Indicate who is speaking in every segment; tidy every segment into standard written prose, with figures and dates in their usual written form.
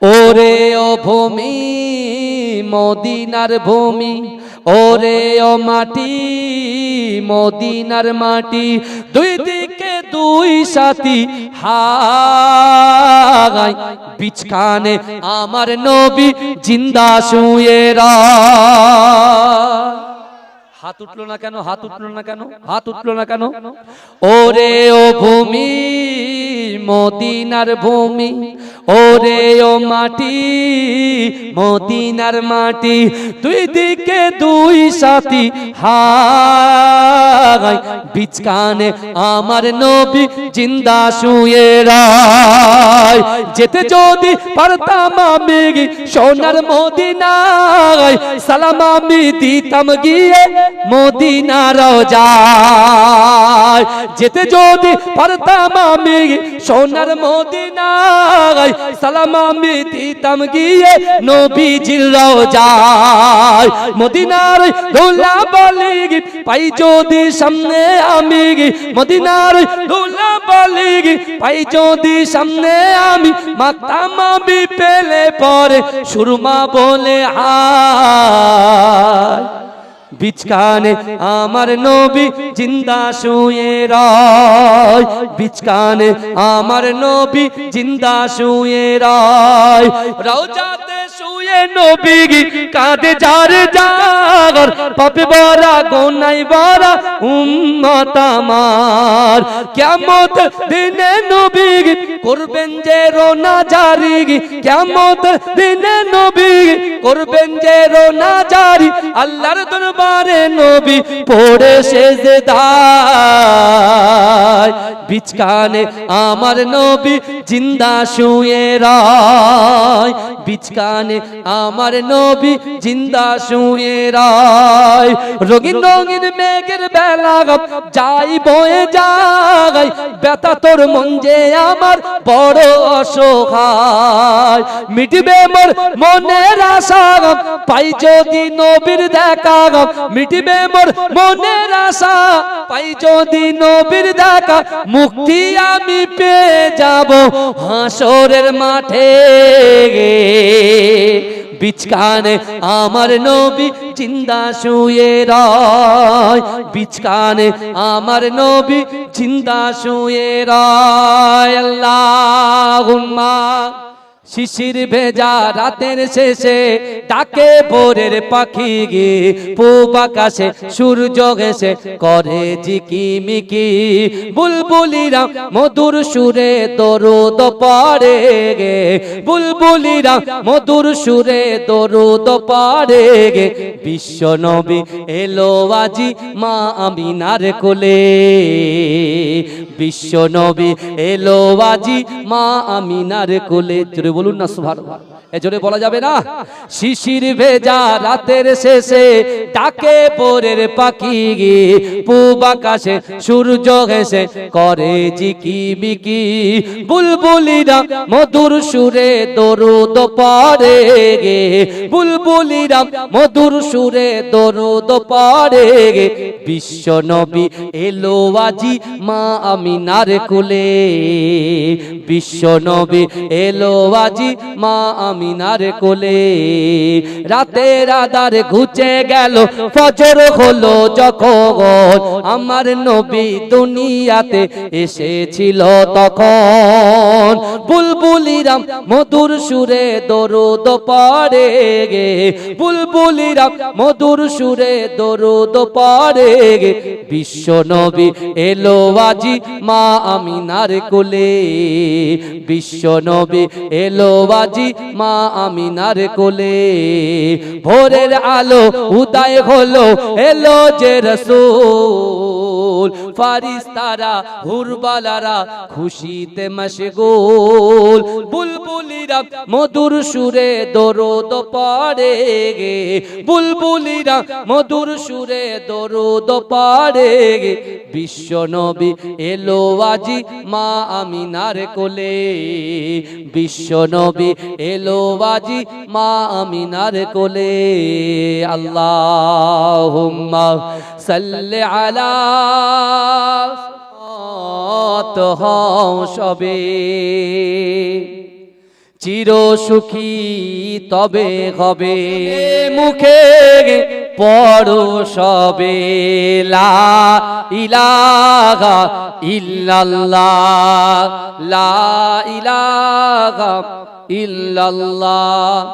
Speaker 1: ওরে ও ভূমি মদিনার ভূমি, ওরে ও মাটি মদিনার মাটি, দুই দিকে দুই সাথী হাই, বিছখানে আমার নবী জিন্দা শুয়ে রয়। হাত উঠলো না কেন? হাত উঠলো না কেন? হাত উঠলো না কেন? ওরে ও ভূমি মদিনার ভূমি, ওরে ও মাটি মদিনার মাটি, দুই দিকে দুই সাথী হাই, বিছখানে আমার নবী জিন্দা শুয়ে রয়। যেতে যদি পারতাম আমি সোনার মদিনায়, সালাম আমি দিতাম গিয়ে মদিনা রওজায়। যেতে যদি পারতাম আমি সোনার মদিনায়, সালাম আমি দিতাম গিয়ে নবীজির রওজায়। মদিনার ধুলাবালি পাই যদি সামনে আমি, মদিনার ধুলাবালি পাই যদি সামনে আমি, মাতাম আমি পেলে পরে সুরমা বলে আয়, বিছখানে আমার নবী জিন্দা শুয়ে রয়। বিছখানে আমার নবী জিন্দা শুয়ে রয়। রওজাতে শুয়ে নবী কাঁদে যার যার, পাপে ভরা গুনায় ভরা উম্মত আমার। কিয়ামত দিনে নবী করবেন যে রোনা জারি, কিয়ামত দিনে নবী করবেন যে রোনা জারি, আল্লাহর দরবারে নবী পড়ে সেজদায়। বিছখানে আমার নবী জিন্দা শুয়ে রয়। বিছখানে আমার নবী জিন্দা শুয়ে রয়। রঙিন রঙিন মেঘের বেলা যাই বয়ে যায়, ব্যথা তোর মন যে আমার বড় অসহায়। মিটবে মোর মনের আশা পাই যদি নবীর দেখা, মিটবে মোর মনের আশা পাই যদি নবীর দেখা, মুক্তি আমি পেয়ে যাব হাসরের মাঠে। বিছখানে আমার নবী জিন্দা শুয়ে রয়। বিছখানে আমার নবী জিন্দা শুয়ে রয়। আল্লাহুম্মা শিশির ভেজা রাতের শেষে ডাকে ভোরের পাখি গে, পূব আকাশে সূর্য ঘেঁষে করে ঝিকিমিকি, বুলবুলিরা মধুর সুরে দরুদ পড়ে গে, বুলবুলিরা মধুর সুরে দরুদ পড়ে গে। বিশ্ব নবী এলো আজি মা আমিনার কোলে, বিশ্ব নবী এলো আজি মা আমিনার কোলে। বলুন না সুবহানাল্লাহ, এ জোরে বলা যাবে না? শিশির ভেজা রাতের শেষে ডাকে ভোরের পাখি গে, পূব আকাশে সূর্য ঘেঁষে করে ঝিকিমিকি, বুলবুলিরা মধুর সুরে দরুদ পড়ে গে, বুলবুলিরা মধুর সুরে দরুদ পড়ে গে। বিশ্ব নবী এলো আজি মা আমিনার কোলে, বিশ্ব নবী এলো আজি মা আমিনার কোলে। রাতের আধার ঘুচে গেল ফজর হলো যখন, আমার নবী দুনিয়াতে এসেছিল তখন, বুলবুলিরা মধুর সুরে দরুদ পড়ে গে, বুলবুলিরা মধুর সুরে দরুদ পড়ে গে। বিশ্ব নবী এলো আজি মা আমিনার কোলে, বিশ্ব নবী এলো আজি মা আমিনার কোলে। ভোরের আলো উদয় হলো এলো যে রাসূল, ফারিস্তারা হুরবালারা খুশিতে মশগুল, বুলবুলিরা মধুর সুরে দরুদ পড়ে গে, বুলবুলিরা মধুর সুরে দরুদ পড়ে গে। বিশ্ব নবী এলো আজি মা আমিনার কোলে, বিশ্ব নবী এলো আজি মা আমিনার কোলে। আল্লাহুম্মা সাল্লি আলা সবে চির সুখী তবে হবে মুখে পড়ো সবে লা ইলাহা ইল্লাল্লাহ লা ইলাহা ইল্লাল্লাহ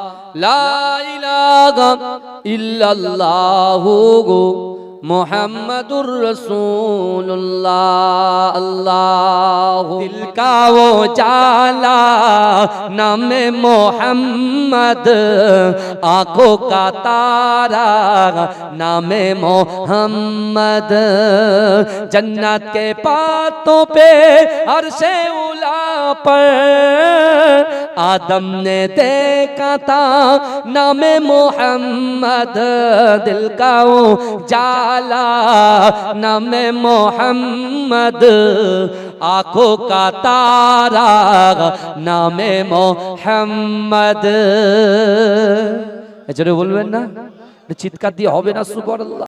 Speaker 1: লা ইলাহা ইল্লাল্লাহু মুহাম্মাদুর রাসূলুল্লাহ আল্লাহ দিল কা ও জালা নামে মোহাম্মদ आंखों का तारा नामे मोहम्मद जन्नत के पातों पे अर्शे उला पर आदम ने देखा था नामे मोहम्मद दिल का वो जाला नामे मोहम्मद आंखों का तारा नामे मोहम्मद এজন্য বলবেন না চিৎকার দিয়ে হবে না সুবহানাল্লাহ।